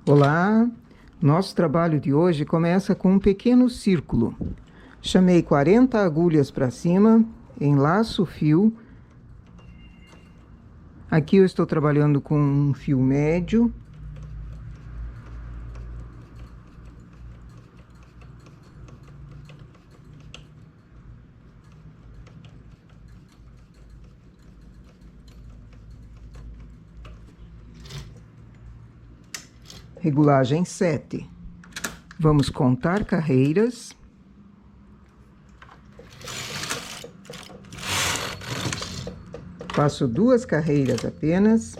Olá! Nosso trabalho de hoje começa com um pequeno círculo. Chamei 40 agulhas para cima, enlaço o fio. Aqui eu estou trabalhando com um fio médio. Regulagem 7. Vamos contar carreiras. Faço 2 carreiras apenas.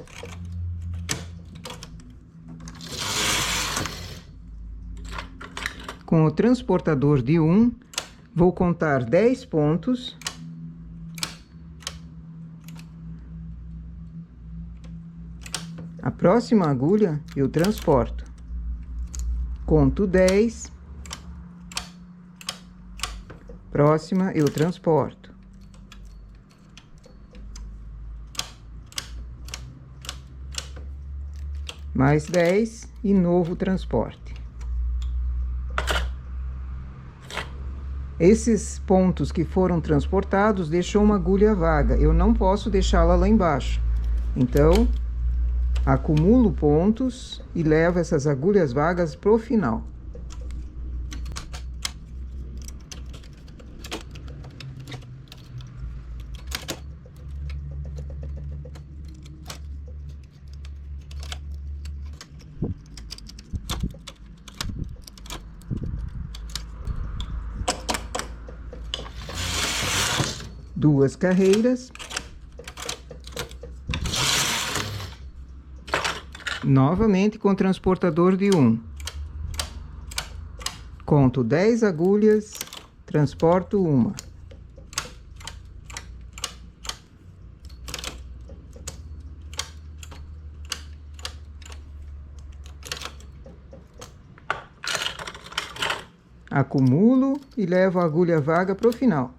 Com o transportador de 1, vou contar 10 pontos. A próxima agulha eu transporto. Conto 10. Próxima eu transporto. Mais 10 e novo transporte. Esses pontos que foram transportados deixou uma agulha vaga. Eu não posso deixá-la lá embaixo. Então, acumulo pontos e levo essas agulhas vagas para o final. Duas carreiras. Novamente com transportador de 1. Conto 10 agulhas, transporto uma. Acumulo e levo a agulha vaga para o final.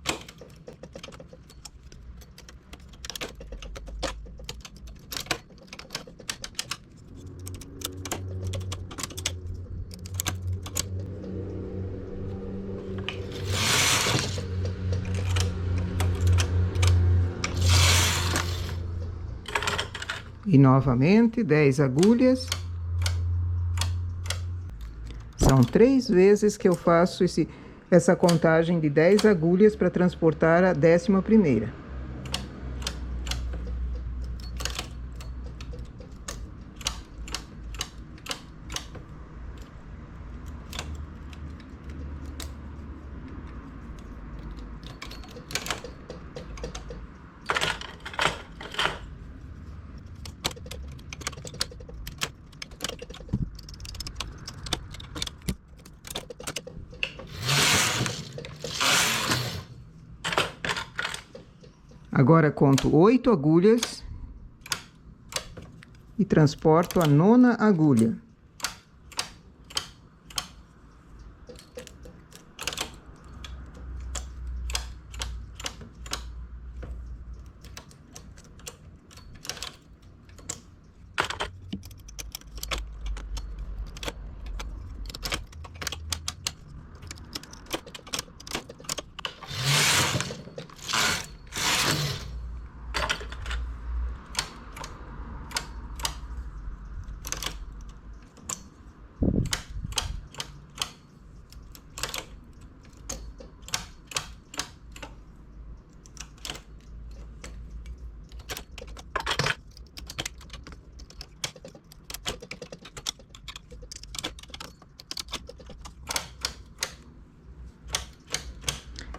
E novamente 10 agulhas. São 3 vezes que eu faço essa contagem de 10 agulhas para transportar a 11ª. Agora conto 8 agulhas e transporto a 9ª agulha.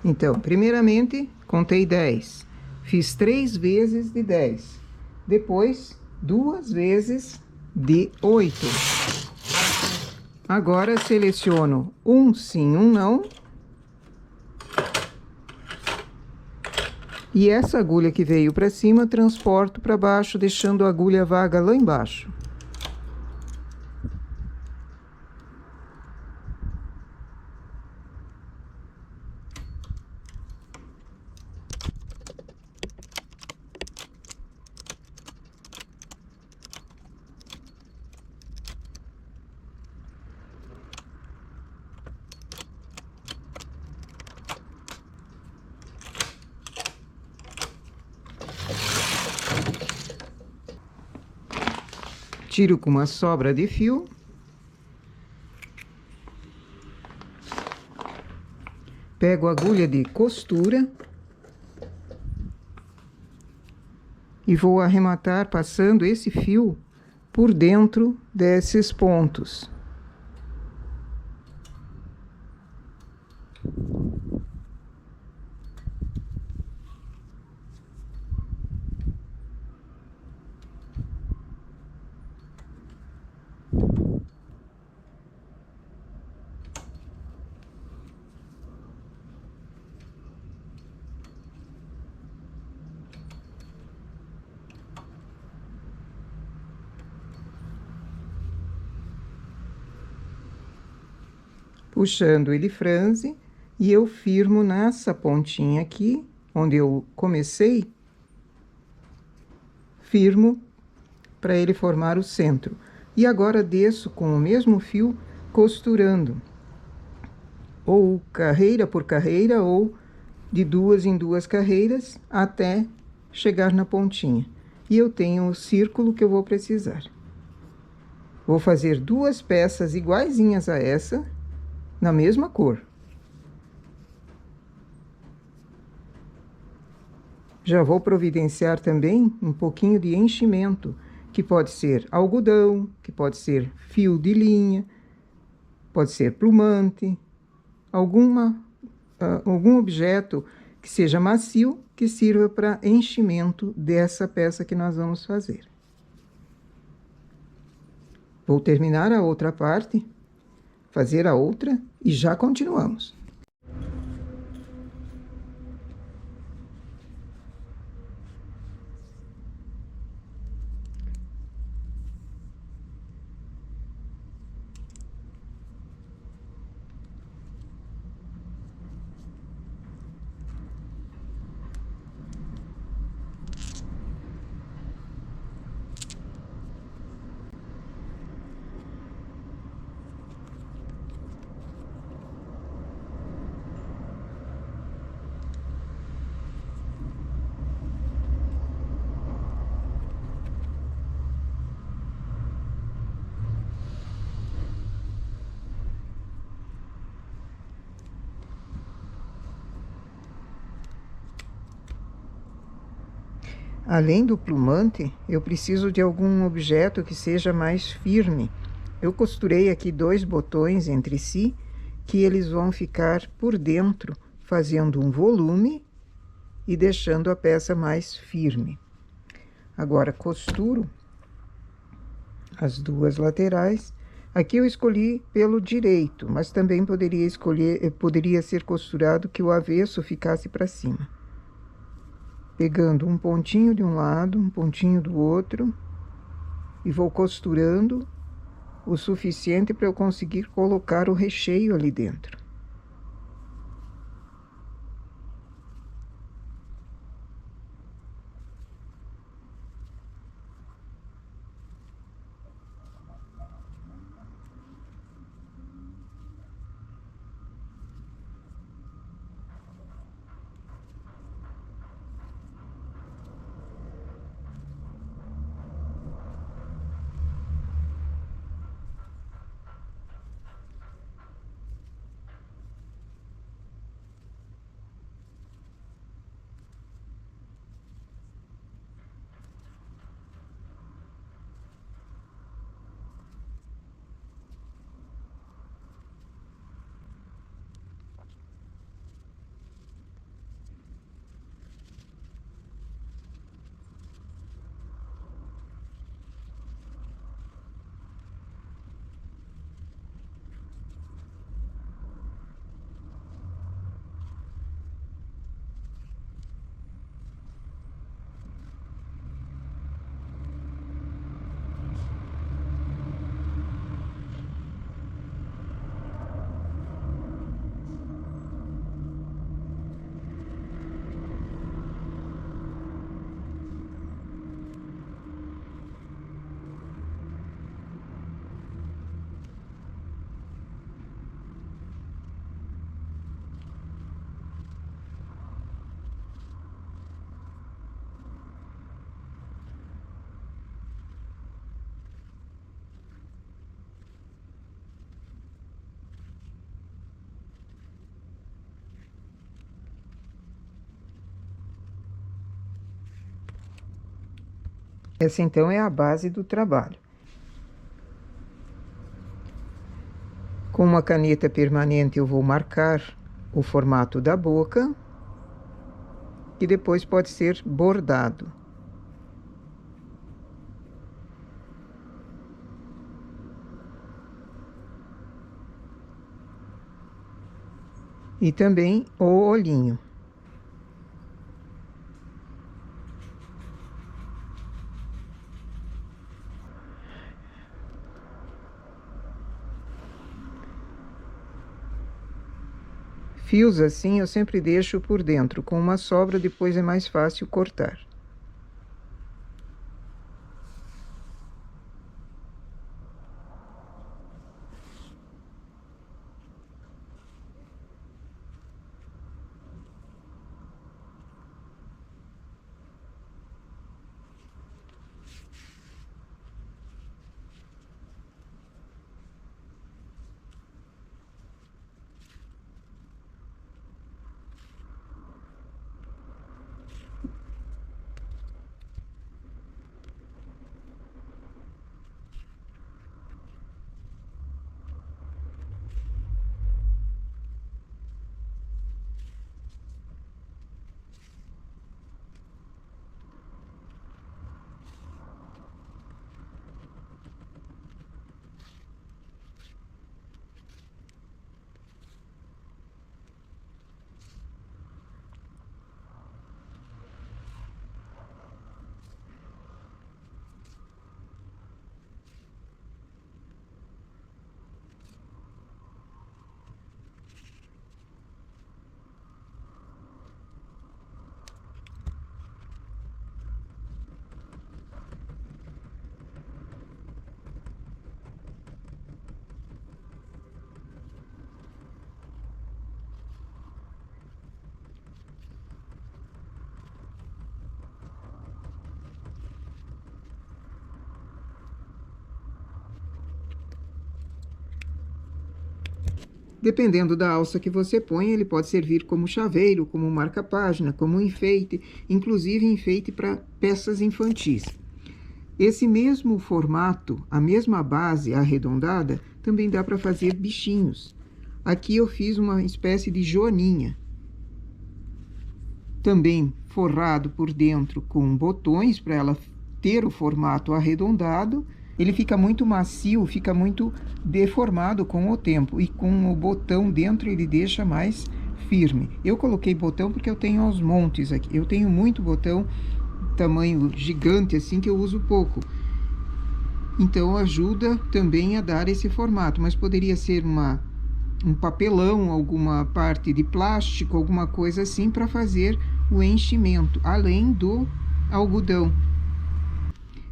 Então, primeiramente, contei 10. Fiz 3 vezes de 10. Depois, 2 vezes de 8. Agora, seleciono um sim, um não. E essa agulha que veio para cima, transporto para baixo, deixando a agulha vaga lá embaixo. Tiro com uma sobra de fio. Pego a agulha de costura e vou arrematar passando esse fio por dentro desses pontos. Puxando ele franze e eu firmo nessa pontinha aqui, onde eu comecei, firmo para ele formar o centro. E agora desço com o mesmo fio costurando, ou carreira por carreira, ou de 2 em 2 carreiras, até chegar na pontinha. E eu tenho o círculo que eu vou precisar. Vou fazer 2 peças iguaizinhas a essa, na mesma cor. Já vou providenciar também um pouquinho de enchimento, que pode ser algodão, que pode ser fio de linha, pode ser plumante, algum objeto que seja macio, que sirva para enchimento dessa peça que nós vamos fazer. Vou terminar a outra parte, fazer a outra e já continuamos. Além do plumante, eu preciso de algum objeto que seja mais firme. Eu costurei aqui 2 botões entre si, que eles vão ficar por dentro, fazendo um volume e deixando a peça mais firme. Agora, costuro as 2 laterais. Aqui eu escolhi pelo direito, mas também poderia ser costurado que o avesso ficasse para cima. Pegando um pontinho de um lado, um pontinho do outro, e vou costurando o suficiente para eu conseguir colocar o recheio ali dentro. Essa então é a base do trabalho. Com uma caneta permanente eu vou marcar o formato da boca, que depois pode ser bordado. E também o olhinho. Fios assim eu sempre deixo por dentro, com uma sobra depois é mais fácil cortar. Dependendo da alça que você põe, ele pode servir como chaveiro, como marca-página, como enfeite, inclusive enfeite para peças infantis. Esse mesmo formato, a mesma base arredondada, também dá para fazer bichinhos. Aqui eu fiz uma espécie de joaninha. Também forrado por dentro com botões para ela ter o formato arredondado. Ele fica muito macio, fica muito deformado com o tempo. E com o botão dentro ele deixa mais firme. Eu coloquei botão porque eu tenho aos montes aqui. Eu tenho muito botão, tamanho gigante assim, que eu uso pouco. Então ajuda também a dar esse formato. Mas poderia ser um papelão, alguma parte de plástico, alguma coisa assim para fazer o enchimento, além do algodão.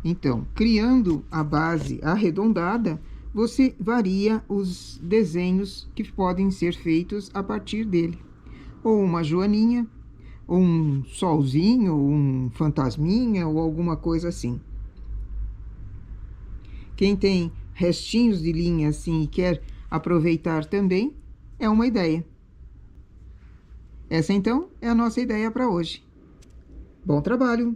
Então, criando a base arredondada, você varia os desenhos que podem ser feitos a partir dele. Ou uma joaninha, ou um solzinho, ou um fantasminha, ou alguma coisa assim. Quem tem restinhos de linha assim e quer aproveitar também, é uma ideia. Essa então é a nossa ideia para hoje. Bom trabalho!